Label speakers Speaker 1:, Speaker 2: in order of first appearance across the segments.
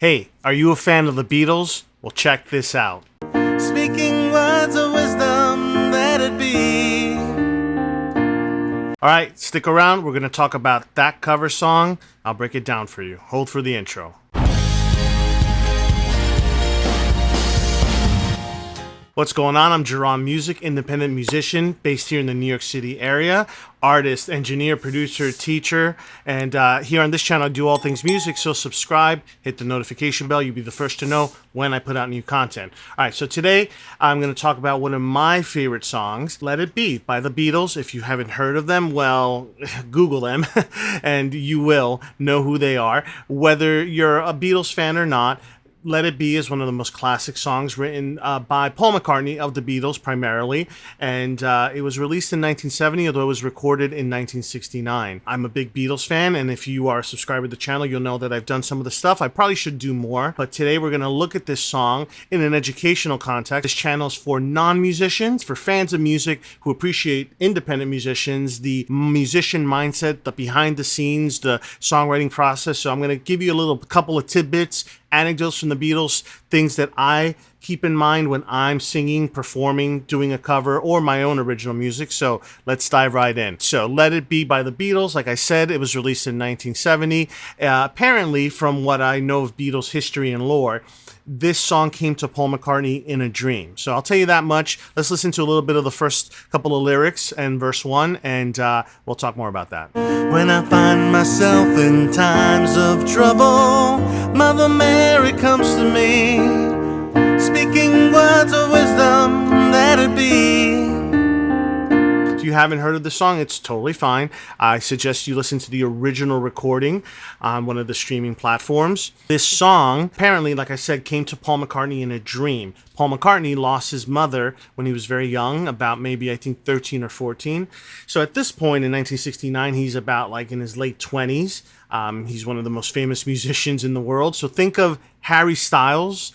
Speaker 1: Hey, are you a fan of the Beatles? Well, check this out.
Speaker 2: Speaking words of wisdom, let it be.
Speaker 1: All right, stick around. We're going to talk about that cover song. I'll break it down for you. Hold for the intro. What's going on? I'm Jeron Music, independent musician based here in the New York City area. Artist, engineer, producer, teacher. And here on this channel, I do all things music. So subscribe, hit the notification bell. You'll be the first to know when I put out new content. All right, so today I'm going to talk about one of my favorite songs, Let It Be by the Beatles. If you haven't heard of them, well, Google them and you will know who they are. Whether you're a Beatles fan or not, Let It Be is one of the most classic songs written by Paul McCartney of the Beatles primarily, and it was released in 1970, although it was recorded in 1969. I'm a big Beatles fan, and if you are a subscriber to the channel, you'll know that I've done some of the stuff. I probably should do more, but today we're going to look at this song in an educational context. This channel is for non-musicians, for fans of music who appreciate independent musicians, the musician mindset, the behind the scenes, the songwriting process. So I'm going to give you a couple of tidbits, anecdotes from the Beatles, things that I keep in mind when I'm singing, performing, doing a cover, or my own original music. So let's dive right in. So Let It Be by the Beatles. Like I said, it was released in 1970. Apparently, from what I know of Beatles history and lore, this song came to Paul McCartney in a dream. So I'll tell you that much. Let's listen to a little bit of the first couple of lyrics and verse 1, and we'll talk more about that.
Speaker 2: When I find myself in times of trouble, Mother Mary comes to me, speaking words of wisdom, let it be.
Speaker 1: If you haven't heard of the song, it's totally fine. I suggest you listen to the original recording on one of the streaming platforms. This song, apparently, like I said, came to Paul McCartney in a dream. Paul McCartney lost his mother when he was very young, about maybe, I think, 13 or 14. So at this point in 1969, he's about like in his late 20s. He's one of the most famous musicians in the world. So think of Harry Styles,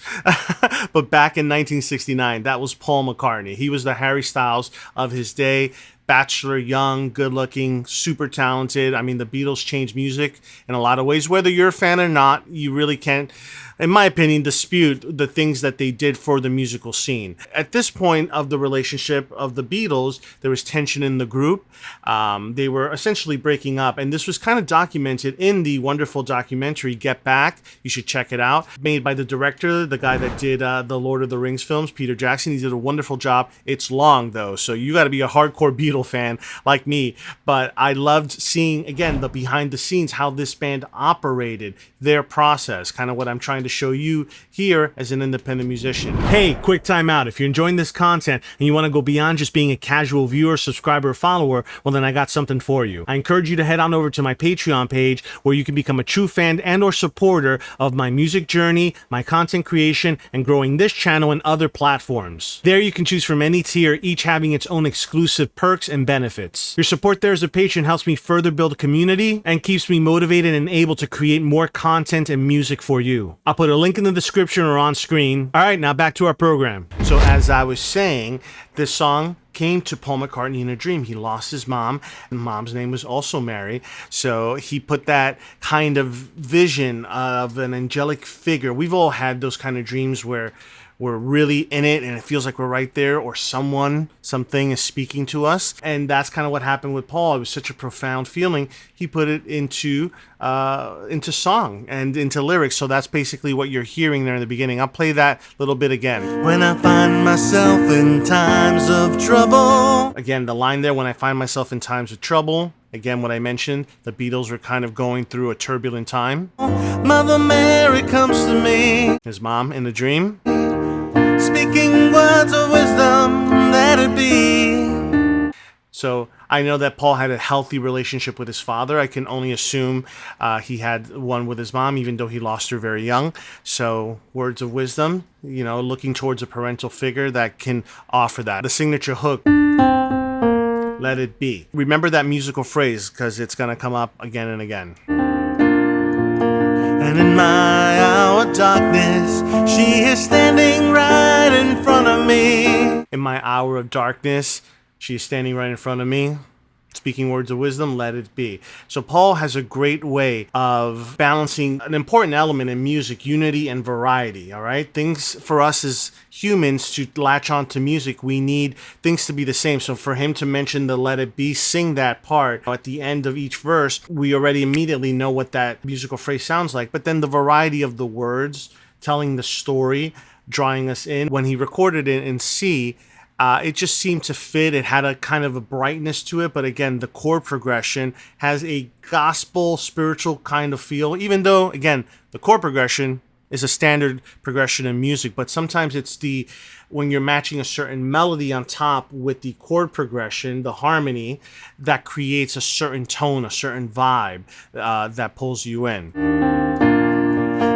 Speaker 1: but back in 1969, that was Paul McCartney. He was the Harry Styles of his day. Bachelor, young, good-looking, super talented. I mean, the Beatles changed music in a lot of ways. Whether you're a fan or not, you really can't, in my opinion, dispute the things that they did for the musical scene. At this point of the relationship of the Beatles, there was tension in the group. They were essentially breaking up, and this was kind of documented in the wonderful documentary Get Back. You should check it out. Made by the director, the guy that did the Lord of the Rings films, Peter Jackson. He did a wonderful job. It's long, though, so you got to be a hardcore Beatles fan like me, but I loved seeing, again, the behind the scenes, how this band operated, their process, kind of what I'm trying to show you here as an independent musician. Hey, quick time out. If you're enjoying this content and you want to go beyond just being a casual viewer, subscriber, or follower, well, then I got something for you. I encourage you to head on over to my Patreon page where you can become a true fan and or supporter of my music journey, my content creation, and growing this channel and other platforms. There you can choose from any tier, each having its own exclusive perks and benefits. Your support there as a patron helps me further build a community and keeps me motivated and able to create more content and music for you. I'll put a link in the description or on screen. All right, now back to our program. So as I was saying, this song came to Paul McCartney in a dream. He lost his mom, and mom's name was also Mary. So he put that kind of vision of an angelic figure. We've all had those kind of dreams where we're really in it and it feels like we're right there, or something is speaking to us. And that's kind of what happened with Paul. It was such a profound feeling. He put it into song and into lyrics. So that's basically what you're hearing there in the beginning. I'll play that little bit again.
Speaker 2: When I find myself in times of trouble.
Speaker 1: Again, the line there, when I find myself in times of trouble. Again, what I mentioned, the Beatles were kind of going through a turbulent time.
Speaker 2: Mother Mary comes to me,
Speaker 1: his mom in a dream,
Speaker 2: speaking words of wisdom, let it be.
Speaker 1: So I know that Paul had a healthy relationship with his father. I can only assume he had one with his mom, even though he lost her very young. So words of wisdom, looking towards a parental figure that can offer that. The signature hook, Let It Be. Remember that musical phrase, because it's going to come up again and again.
Speaker 2: And in my hour of darkness, she is standing right in front of me.
Speaker 1: In my hour of darkness, she is standing right in front of me. Speaking words of wisdom, let it be. So Paul has a great way of balancing an important element in music, unity and variety, all right? Things for us as humans to latch on to music, we need things to be the same. So for him to mention the let it be, sing that part at the end of each verse, we already immediately know what that musical phrase sounds like. But then the variety of the words, telling the story, drawing us in. When he recorded it in C, it just seemed to fit. It had a kind of a brightness to it, but again, the chord progression has a gospel, spiritual kind of feel, even though, again, the chord progression is a standard progression in music, but sometimes it's when you're matching a certain melody on top with the chord progression, the harmony, that creates a certain tone, a certain vibe that pulls you in.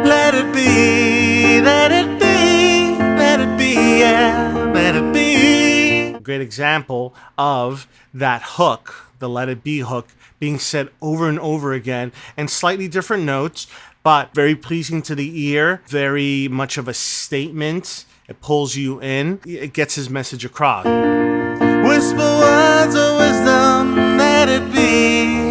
Speaker 2: Let it be, let it be, let it be, yeah, let it be.
Speaker 1: A great example of that hook, the let it be hook, being said over and over again in slightly different notes, but very pleasing to the ear, very much of a statement. It pulls you in. It gets his message across.
Speaker 2: Whisper words of wisdom, let it be.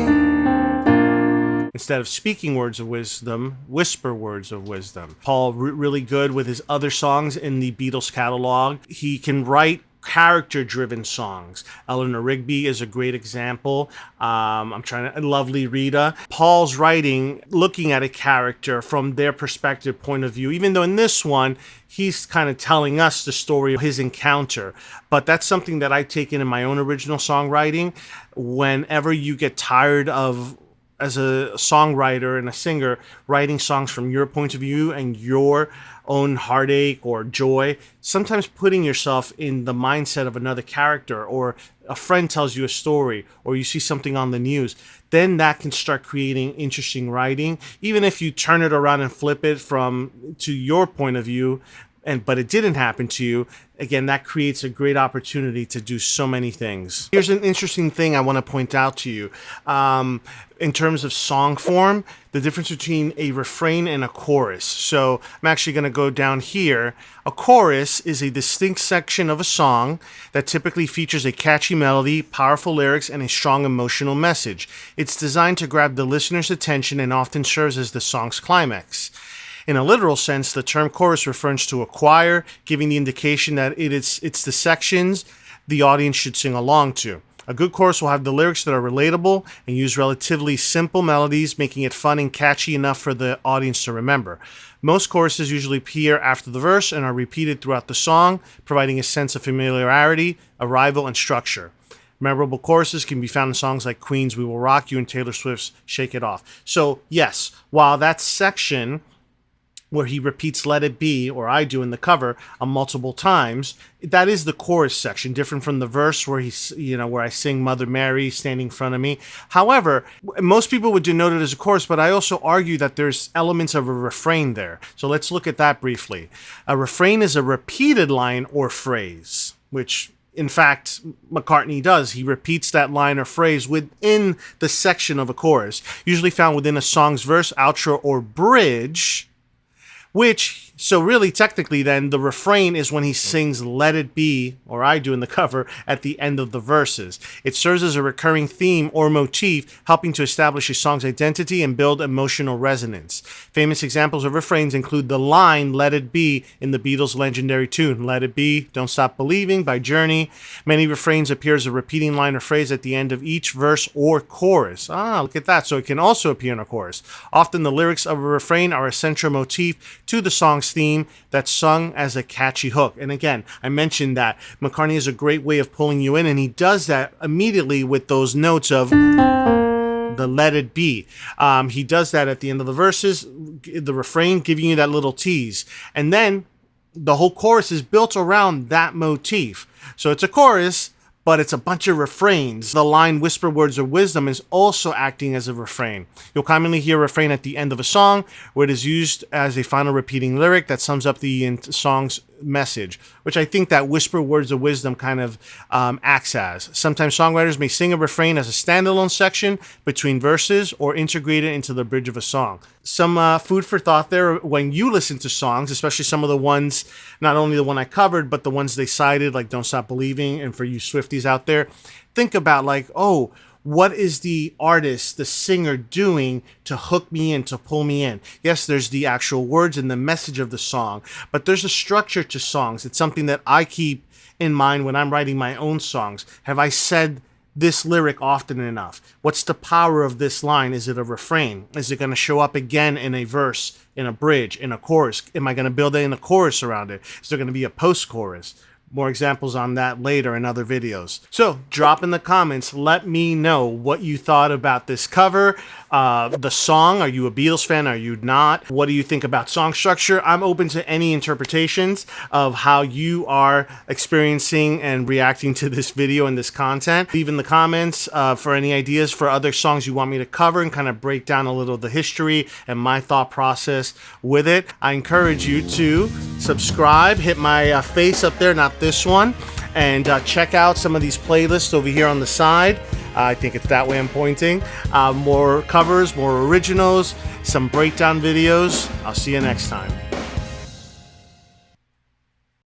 Speaker 1: Instead of speaking words of wisdom, whisper words of wisdom. Paul, really good with his other songs in the Beatles catalog. He can write character-driven songs. Eleanor Rigby is a great example. Lovely Rita. Paul's writing, looking at a character from their perspective, point of view, even though in this one, he's kind of telling us the story of his encounter. But that's something that I've taken in my own original songwriting. Whenever you get tired of, as a songwriter and a singer, writing songs from your point of view and your own heartache or joy, sometimes putting yourself in the mindset of another character, or a friend tells you a story, or you see something on the news, then that can start creating interesting writing. Even if you turn it around and flip it to your point of view, but it didn't happen to you, again, that creates a great opportunity to do so many things. Here's an interesting thing I want to point out to you. In terms of song form, the difference between a refrain and a chorus. So I'm actually going to go down here. A chorus is a distinct section of a song that typically features a catchy melody, powerful lyrics, and a strong emotional message. It's designed to grab the listener's attention and often serves as the song's climax. In a literal sense, the term chorus refers to a choir, giving the indication that it's the sections the audience should sing along to. A good chorus will have the lyrics that are relatable and use relatively simple melodies, making it fun and catchy enough for the audience to remember. Most choruses usually appear after the verse and are repeated throughout the song, providing a sense of familiarity, arrival, and structure. Memorable choruses can be found in songs like Queen's We Will Rock You and Taylor Swift's Shake It Off. So yes, while that section where he repeats Let It Be, or I do in the cover, multiple times, that is the chorus section, different from the verse where where I sing Mother Mary standing in front of me. However, most people would denote it as a chorus, but I also argue that there's elements of a refrain there. So let's look at that briefly. A refrain is a repeated line or phrase, which in fact, McCartney does. He repeats that line or phrase within the section of a chorus, usually found within a song's verse, outro, or bridge. So really, technically then, the refrain is when he sings Let It Be, or I do in the cover, at the end of the verses. It serves as a recurring theme or motif, helping to establish a song's identity and build emotional resonance. Famous examples of refrains include the line Let It Be in the Beatles' legendary tune, Let It Be, Don't Stop Believing by Journey. Many refrains appear as a repeating line or phrase at the end of each verse or chorus. Look at that. So it can also appear in a chorus. Often the lyrics of a refrain are a central motif to the song's theme that's sung as a catchy hook. And again, I mentioned that McCartney has a great way of pulling you in, and he does that immediately with those notes of the Let It Be. He does that at the end of the verses, the refrain, giving you that little tease. And then the whole chorus is built around that motif. So it's a chorus, but it's a bunch of refrains. The line Whisper Words of Wisdom is also acting as a refrain. You'll commonly hear a refrain at the end of a song where it is used as a final repeating lyric that sums up the song's message, which I think that Whisper Words of Wisdom kind of acts as. Sometimes songwriters may sing a refrain as a standalone section between verses or integrate it into the bridge of a song. Some food for thought there when you listen to songs, especially some of the ones, not only the one I covered, but the ones they cited, like Don't Stop Believing, and for you Swifties out there, think about What is the artist, the singer doing to hook me in, to pull me in? Yes, there's the actual words and the message of the song, but there's a structure to songs. It's something that I keep in mind when I'm writing my own songs. Have I said this lyric often enough? What's the power of this line? Is it a refrain? Is it going to show up again in a verse, in a bridge, in a chorus? Am I going to build in a chorus around it? Is there going to be a post-chorus? More examples on that later in other videos. So drop in the comments. Let me know what you thought about this cover, the song. Are you a Beatles fan? Are you not? What do you think about song structure? I'm open to any interpretations of how you are experiencing and reacting to this video and this content. Leave in the comments for any ideas for other songs you want me to cover and kind of break down a little of the history and my thought process with it. I encourage you to subscribe, hit my face up there, not this one, and check out some of these playlists over here on the side. I think it's that way I'm pointing. More covers, more originals, some breakdown videos. I'll see you next time.